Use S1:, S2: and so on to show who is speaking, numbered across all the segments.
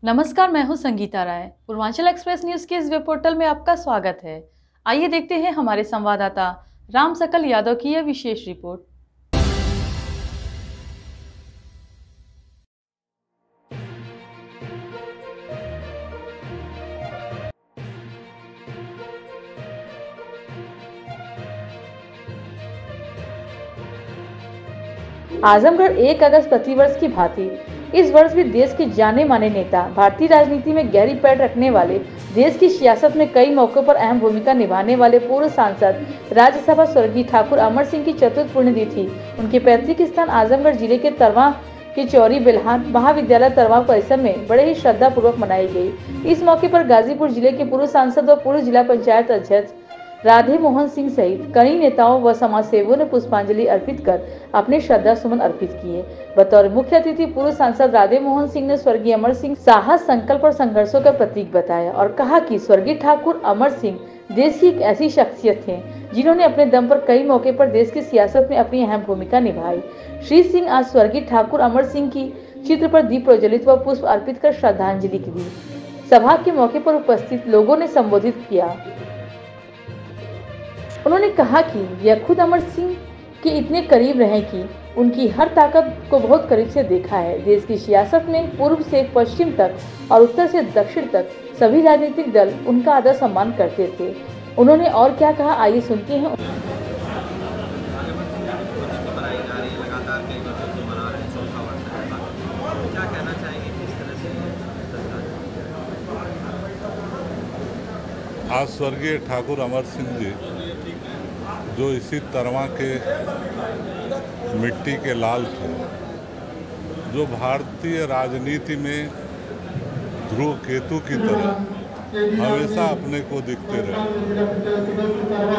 S1: नमस्कार, मैं हूं संगीता राय। पूर्वांचल एक्सप्रेस न्यूज के इस वेब पोर्टल में आपका स्वागत है। आइए देखते हैं हमारे संवाददाता राम सकल यादव की यह विशेष रिपोर्ट।
S2: आजमगढ़ 1 अगस्त प्रतिवर्ष की भांति इस वर्ष भी देश के जाने माने नेता, भारतीय राजनीति में गहरी पैठ रखने वाले, देश की सियासत में कई मौकों पर अहम भूमिका निभाने वाले पूर्व सांसद राज्यसभा स्वर्गीय ठाकुर अमर सिंह की चतुर्थ पुण्यतिथि उनके पैतृक स्थान आजमगढ़ जिले के तरवा के चौरी बिल्हान महाविद्यालय तरवा परिसर में बड़े ही श्रद्धा पूर्वक मनाई गई। इस मौके पर गाजीपुर जिले के पूर्व सांसद व पूर्व जिला पंचायत अध्यक्ष राधे मोहन सिंह सहित कई नेताओं व समाज सेवकों ने पुष्पांजलि अर्पित कर अपने श्रद्धा सुमन अर्पित किए। बतौर मुख्य अतिथि पूर्व सांसद राधे मोहन सिंह ने स्वर्गीय अमर सिंह साहस, संकल्प और संघर्षों का प्रतीक बताया और कहा कि स्वर्गीय ठाकुर अमर सिंह देश की एक ऐसी शख्सियत थे जिन्होंने अपने दम पर कई मौके पर देश की सियासत में अपनी अहम भूमिका निभाई। श्री सिंह आज स्वर्गीय ठाकुर अमर सिंह की चित्र पर दीप प्रज्वलित व पुष्प अर्पित कर श्रद्धांजलि दी। सभा के मौके पर उपस्थित लोगों ने संबोधित किया। उन्होंने कहा कि यह खुद अमर सिंह के इतने करीब रहे कि उनकी हर ताकत को बहुत करीब से देखा है। देश की सियासत में पूर्व से पश्चिम तक और उत्तर से दक्षिण तक सभी राजनीतिक दल उनका आदर सम्मान करते थे। उन्होंने और क्या कहा, आइए सुनते हैं।
S3: आज स्वर्गीय ठाकुर अमर सिंह जी जो इसी तरवा के मिट्टी के लाल थे, जो भारतीय राजनीति में ध्रुव केतु की तरह हमेशा अपने को दिखते रहे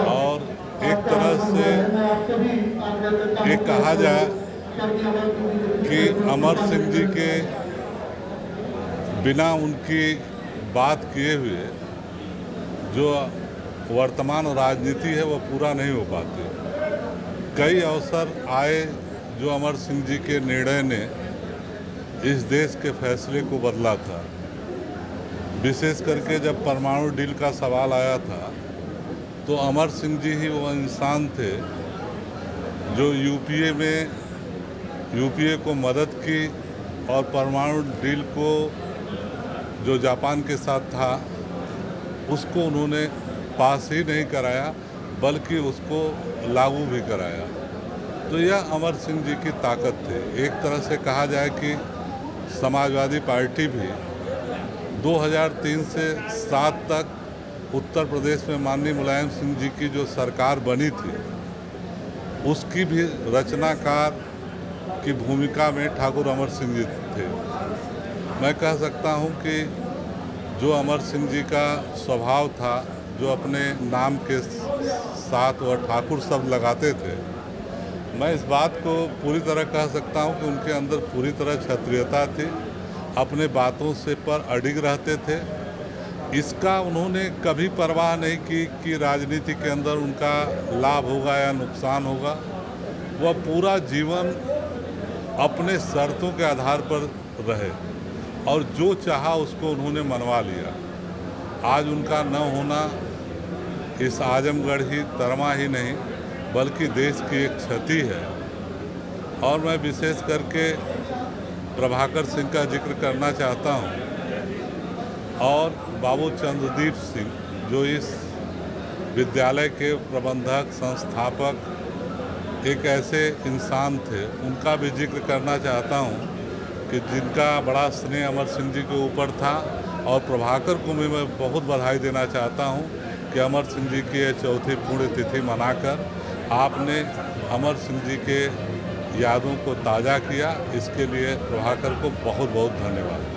S3: और एक तरह से ये कहा जाए कि अमर सिंह जी के बिना उनकी बात किए हुए जो वर्तमान राजनीति है वह पूरा नहीं हो पाती। कई अवसर आए जो अमर सिंह जी के निर्णय ने इस देश के फैसले को बदला था। विशेष करके जब परमाणु डील का सवाल आया था तो अमर सिंह जी ही वो इंसान थे जो यूपीए को मदद की और परमाणु डील को जो जापान के साथ था उसको उन्होंने पास ही नहीं कराया बल्कि उसको लागू भी कराया। तो यह अमर सिंह जी की ताकत थी। एक तरह से कहा जाए कि समाजवादी पार्टी भी 2003 से 7 तक उत्तर प्रदेश में माननीय मुलायम सिंह जी की जो सरकार बनी थी उसकी भी रचनाकार की भूमिका में ठाकुर अमर सिंह जी थे। मैं कह सकता हूं कि जो अमर सिंह जी का स्वभाव था, जो अपने नाम के साथ वह ठाकुर शब्द लगाते थे, मैं इस बात को पूरी तरह कह सकता हूं कि उनके अंदर पूरी तरह क्षत्रियता थी। अपने बातों से पर अडिग रहते थे। इसका उन्होंने कभी परवाह नहीं की कि राजनीति के अंदर उनका लाभ होगा या नुकसान होगा। वह पूरा जीवन अपने शर्तों के आधार पर रहे और जो चाहा उसको उन्होंने मनवा लिया। आज उनका न होना इस आजमगढ़ ही तरवा ही नहीं बल्कि देश की एक क्षति है। और मैं विशेष करके प्रभाकर सिंह का जिक्र करना चाहता हूं और बाबू चंद्रदीप सिंह जो इस विद्यालय के प्रबंधक संस्थापक एक ऐसे इंसान थे, उनका भी जिक्र करना चाहता हूं कि जिनका बड़ा स्नेह अमर सिंह जी के ऊपर था। और प्रभाकर को भी मैं बहुत बधाई देना चाहता हूं कि अमर सिंह जी की 4थी पुण्यतिथि मनाकर आपने अमर सिंह जी के यादों को ताज़ा किया। इसके लिए प्रभाकर को बहुत बहुत धन्यवाद।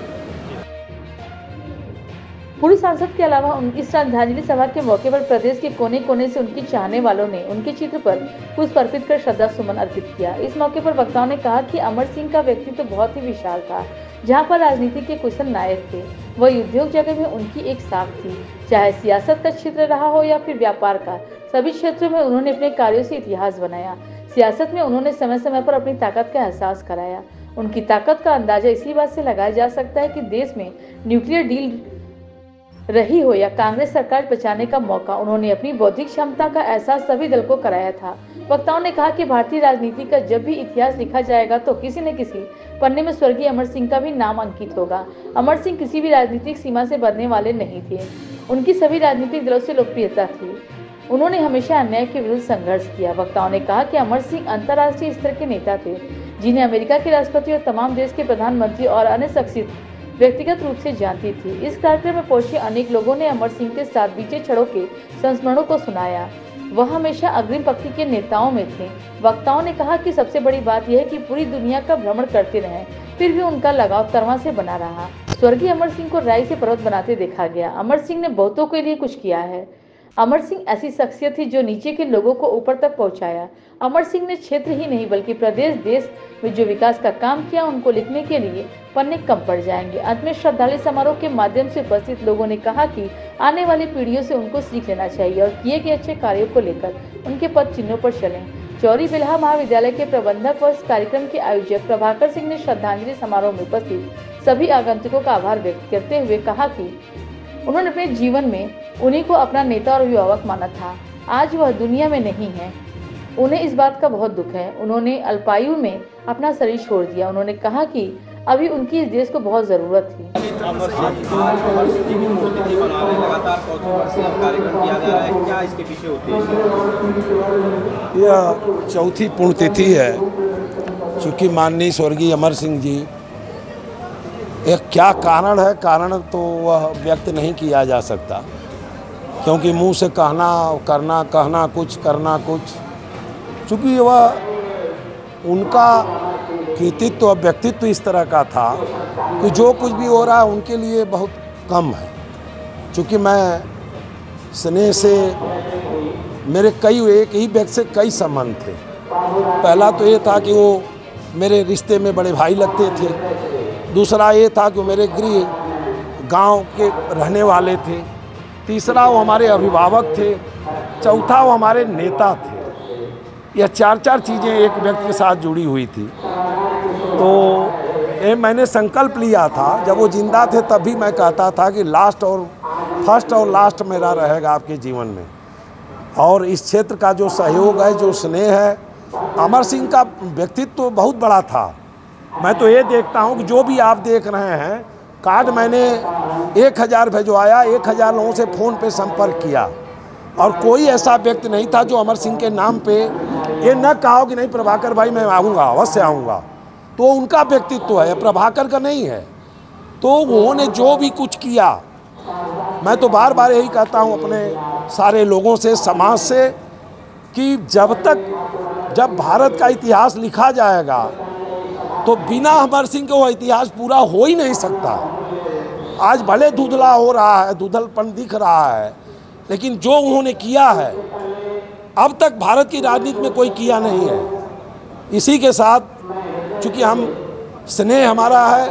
S2: पूर्व सांसद के अलावा उनकी श्रद्धांजलि सभा के मौके पर प्रदेश के कोने कोने से उनके चाहने वालों ने उनके चित्र पर पुष्प अर्पित कर श्रद्धा सुमन अर्पित किया। इस मौके पर वक्ताओं ने कहा कि अमर सिंह का व्यक्तित्व बहुत ही विशाल था। जहां पर राजनीति के कुशल नायक थे, वह उद्योग जगत में उनकी एक साख थी। चाहे सियासत का क्षेत्र रहा हो या फिर व्यापार का, सभी क्षेत्रों में उन्होंने अपने कार्यों से इतिहास बनाया। सियासत में उन्होंने समय समय पर अपनी ताकत का एहसास कराया उनकी ताकत का अंदाजा इसी बात से लगाया जा सकता है कि देश में न्यूक्लियर डील रही हो या कांग्रेस सरकार बचाने का मौका, उन्होंने अपनी बौद्धिक क्षमता का एहसास सभी दल को कराया था। वक्ताओं ने कहा कि भारतीय राजनीति का जब भी इतिहास लिखा जाएगा तो किसी न किसी पन्ने में स्वर्गीय अमर सिंह का भी नाम अंकित होगा। अमर सिंह किसी भी राजनीतिक सीमा से बढ़ने वाले नहीं थे। उनकी सभी राजनीतिक दलों से लोकप्रियता थी। उन्होंने हमेशा अन्याय के विरुद्ध संघर्ष किया। वक्ताओं ने कहा कि अमर सिंह अंतर्राष्ट्रीय स्तर के नेता थे, जिन्हें अमेरिका के राष्ट्रपति और तमाम देश के प्रधानमंत्री और अन्य शख्सियत व्यक्तिगत रूप से जानती थी। इस कार्यक्रम में पहुंचे अनेक लोगों ने अमर सिंह के साथ बीते क्षणों के संस्मरणों को सुनाया। वह हमेशा अग्रिम पंक्ति के नेताओं में थे। वक्ताओं ने कहा कि सबसे बड़ी बात यह है कि पूरी दुनिया का भ्रमण करते रहे, फिर भी उनका लगाव तरमा से बना रहा। स्वर्गीय अमर सिंह को राई से पर्वत बनाते देखा गया। अमर सिंह ने बहुतों के लिए कुछ किया है। अमर सिंह ऐसी शख्सियत थी जो नीचे के लोगों को ऊपर तक पहुंचाया। अमर सिंह ने क्षेत्र ही नहीं बल्कि प्रदेश देश में जो विकास का काम किया, उनको लिखने के लिए पन्ने कम पड़ जाएंगे। अंत में श्रद्धांजलि समारोह के माध्यम से उपस्थित लोगों ने कहा कि आने वाली पीढ़ियों से उनको सीख लेना चाहिए और किए गए अच्छे कार्यों को लेकर उनके पद चिन्हों पर चलें। चौरी बिल्हा महाविद्यालय के प्रबंधक व इस कार्यक्रम के आयोजक प्रभाकर सिंह ने श्रद्धांजलि समारोह में उपस्थित सभी आगंतुकों का आभार व्यक्त करते हुए कहा कि उन्होंने अपने जीवन में उन्हीं को अपना नेता और अभिभावक माना था। आज वह दुनिया में नहीं है। उन्हें इस बात का बहुत दुख है। उन्होंने अल्पायु में अपना शरीर छोड़ दिया। उन्होंने कहा कि अभी उनकी इस देश को बहुत ज़रूरत थी।
S4: अमर सिंह की भी मूर्ति बना रहे, लगातार 4 वर्ष से कार्यक्रम किया जा रहा है, क्या इसके पीछे उद्देश्य है?
S5: यह चौथी पुण्यतिथि है। चूँकि माननीय स्वर्गीय अमर सिंह जी, एक क्या कारण है, कारण तो वह व्यक्त नहीं किया जा सकता, क्योंकि मुंह से कहना करना, कहना कुछ करना कुछ। चूँकि वह उनका कृतित्व और व्यक्तित्व इस तरह का था कि जो कुछ भी हो रहा है उनके लिए बहुत कम है। चूँकि मैं स्नेह से मेरे एक ही व्यक्ति से कई संबंध थे। पहला तो ये था कि वो मेरे रिश्ते में बड़े भाई लगते थे। दूसरा ये था कि वो मेरे गृह गांव के रहने वाले थे। तीसरा वो हमारे अभिभावक थे। चौथा वो हमारे नेता थे। यह चार चीज़ें एक व्यक्ति के साथ जुड़ी हुई थी। तो ये मैंने संकल्प लिया था, जब वो जिंदा थे तब भी मैं कहता था कि फर्स्ट और लास्ट मेरा रहेगा आपके जीवन में। और इस क्षेत्र का जो सहयोग है, जो स्नेह है, अमर सिंह का व्यक्तित्व तो बहुत बड़ा था। मैं तो ये देखता हूँ कि जो भी आप देख रहे हैं, कार्ड मैंने 1000 भिजवाया, 1000 लोगों से फ़ोन पे संपर्क किया और कोई ऐसा व्यक्ति नहीं था जो अमर सिंह के नाम पे ये न कहा कि नहीं प्रभाकर भाई मैं आऊँगा, अवश्य आऊँगा। तो उनका व्यक्तित्व है, प्रभाकर का नहीं है। तो उन्होंने जो भी कुछ किया, मैं तो बार बार यही कहता हूँ अपने सारे लोगों से, समाज से, कि जब भारत का इतिहास लिखा जाएगा तो बिना अमर सिंह के वो इतिहास पूरा हो ही नहीं सकता। आज भले धुंधला हो रहा है, धुंधलपन दिख रहा है, लेकिन जो उन्होंने किया है अब तक भारत की राजनीति में कोई किया नहीं है। इसी के साथ चूँकि हम स्नेह हमारा है,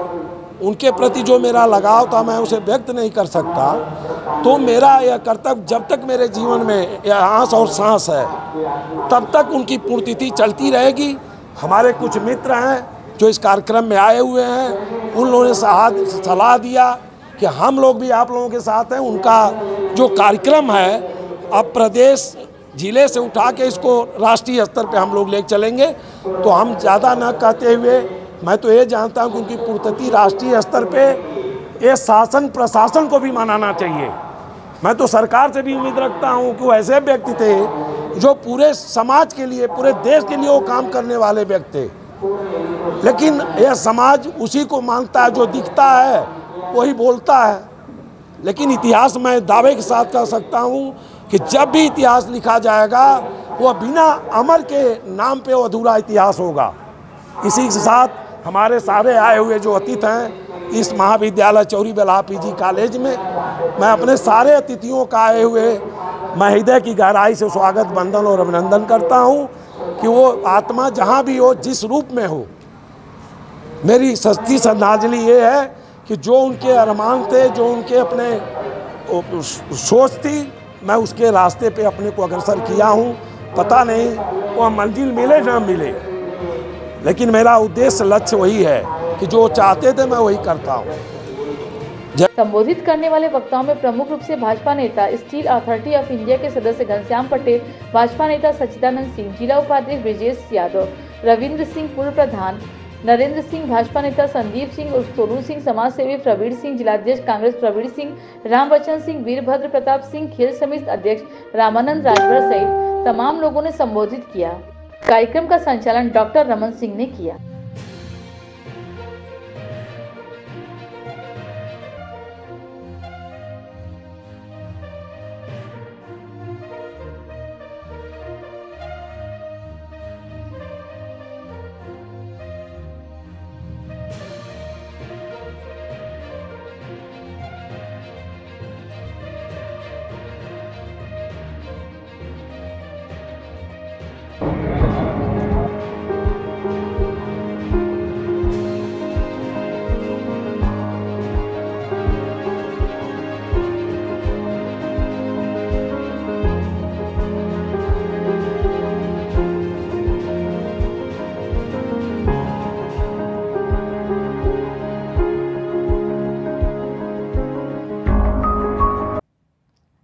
S5: उनके प्रति जो मेरा लगाव था मैं उसे व्यक्त नहीं कर सकता। तो मेरा यह कर्तव्य, जब तक मेरे जीवन में यह आँस और सांस है तब तक उनकी पुण्यतिथि चलती रहेगी। हमारे कुछ मित्र हैं जो इस कार्यक्रम में आए हुए हैं, उन लोगों ने सलाह दिया कि हम लोग भी आप लोगों के साथ हैं। उनका जो कार्यक्रम है अब प्रदेश जिले से उठा के इसको राष्ट्रीय स्तर पे हम लोग ले चलेंगे। तो हम ज़्यादा न कहते हुए, मैं तो ये जानता हूँ कि उनकी पुण्यतिथि राष्ट्रीय स्तर पे ये शासन प्रशासन को भी मनाना चाहिए। मैं तो सरकार से भी उम्मीद रखता हूँ कि वो ऐसे व्यक्ति थे जो पूरे समाज के लिए, पूरे देश के लिए वो काम करने वाले व्यक्ति थे। लेकिन यह समाज उसी को मानता है, जो दिखता है वही बोलता है। लेकिन इतिहास मैं दावे के साथ कह सकता हूँ कि जब भी इतिहास लिखा जाएगा वह बिना अमर के नाम पे अधूरा इतिहास होगा। इसी के साथ हमारे सारे आए हुए जो अतिथि हैं इस महाविद्यालय चौरी बिल्हा पीजी कॉलेज में, मैं अपने सारे अतिथियों का आए हुए मैं हृदय की गहराई से स्वागत, वंदन और अभिनंदन करता हूँ कि वो आत्मा जहाँ भी हो, जिस रूप में हो। मेरी सच्ची श्रद्धांजलि ये है कि जो उनके अरमान थे, जो उनके अपने सोच थी, मैं उसके रास्ते पे अपने को अग्रसर किया हूँ। पता नहीं वह मंजिल मिले ना मिले, लेकिन मेरा उद्देश्य लक्ष्य वही है कि जो चाहते थे मैं वही करता हूँ।
S2: संबोधित करने वाले वक्ताओं में प्रमुख रूप से भाजपा नेता, स्टील अथॉरिटी ऑफ इंडिया के सदस्य घनश्याम पटेल, भाजपा नेता सच्चिदानंद सिंह, जिला उपाध्यक्ष ब्रिजेश यादव, रविंद्र सिंह पूर्व प्रधान, नरेंद्र सिंह, भाजपा नेता संदीप सिंह उर्फ सोनू सिंह, समाज सेवी प्रवीण सिंह, जिलाध्यक्ष कांग्रेस प्रवीण सिंह, रामवचन सिंह, वीरभद्र प्रताप सिंह, खेल समिति अध्यक्ष रामानंद राजभर सहित तमाम लोगों ने संबोधित किया। कार्यक्रम का संचालन डॉक्टर रमन सिंह ने किया।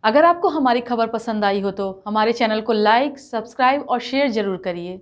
S1: अगर आपको हमारी खबर पसंद आई हो तो हमारे चैनल को लाइक, सब्सक्राइब और शेयर जरूर करिए।